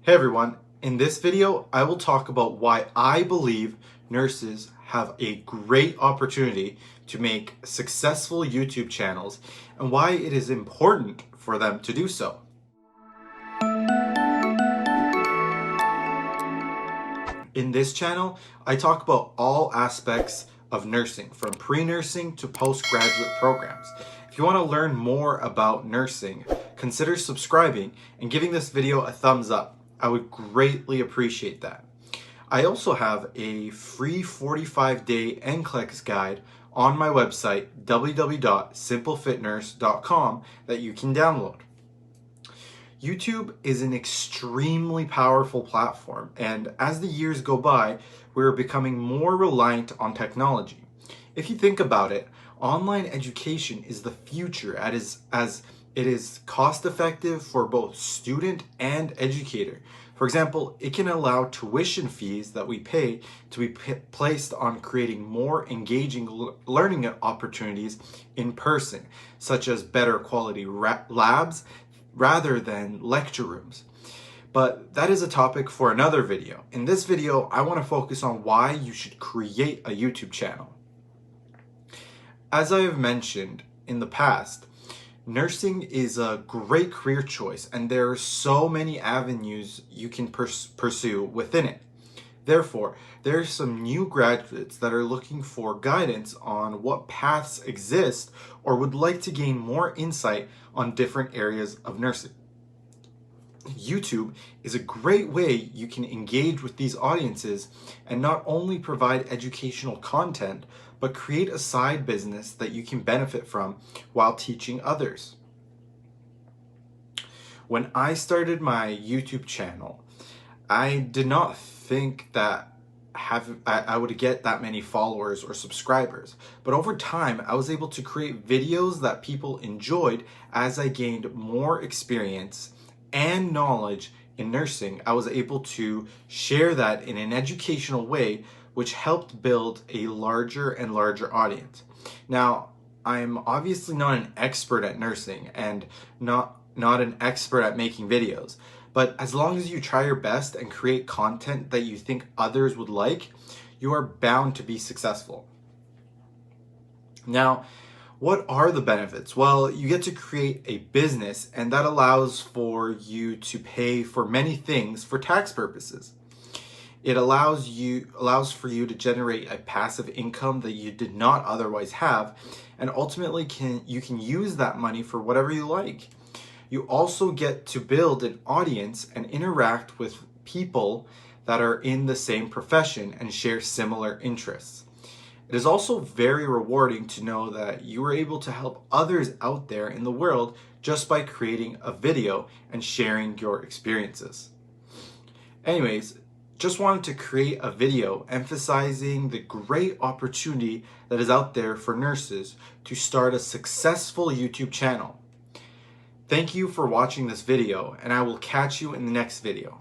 Hey everyone, in this video I will talk about why I believe nurses have a great opportunity to make successful YouTube channels and why it is important for them to do so. In this channel, I talk about all aspects of nursing, from pre-nursing to postgraduate programs. If you want to learn more about nursing, consider subscribing and giving this video a thumbs up. I would greatly appreciate that. I also have a free 45-day NCLEX guide on my website, www.simplefitnurse.com, that you can download. YouTube is an extremely powerful platform, and as the years go by, we're becoming more reliant on technology. If you think about it, online education is the future as it is cost-effective for both student and educator. For example, it can allow tuition fees that we pay to be placed on creating more engaging learning opportunities in person, such as better quality labs rather than lecture rooms. But that is a topic for another video. In this video, I want to focus on why you should create a YouTube channel. As I have mentioned in the past, nursing is a great career choice, and there are so many avenues you can pursue within it. Therefore, there are some new graduates that are looking for guidance on what paths exist or would like to gain more insight on different areas of nursing. YouTube is a great way you can engage with these audiences and not only provide educational content, but create a side business that you can benefit from while teaching others. When I started my YouTube channel, I did not think that I would get that many followers or subscribers, but over time I was able to create videos that people enjoyed. As I gained more experience and knowledge in nursing, I was able to share that in an educational way, which helped build a larger and larger audience. Now, I'm obviously not an expert at nursing and not an expert at making videos, but as long as you try your best and create content that you think others would like, you are bound to be successful. Now, what are the benefits? Well, you get to create a business, and that allows for you to pay for many things for tax purposes. It allows for you to generate a passive income that you did not otherwise have, and ultimately you can use that money for whatever you like. You also get to build an audience and interact with people that are in the same profession and share similar interests. It is also very rewarding to know that you were able to help others out there in the world just by creating a video and sharing your experiences. Anyways, just wanted to create a video emphasizing the great opportunity that is out there for nurses to start a successful YouTube channel. Thank you for watching this video, and I will catch you in the next video.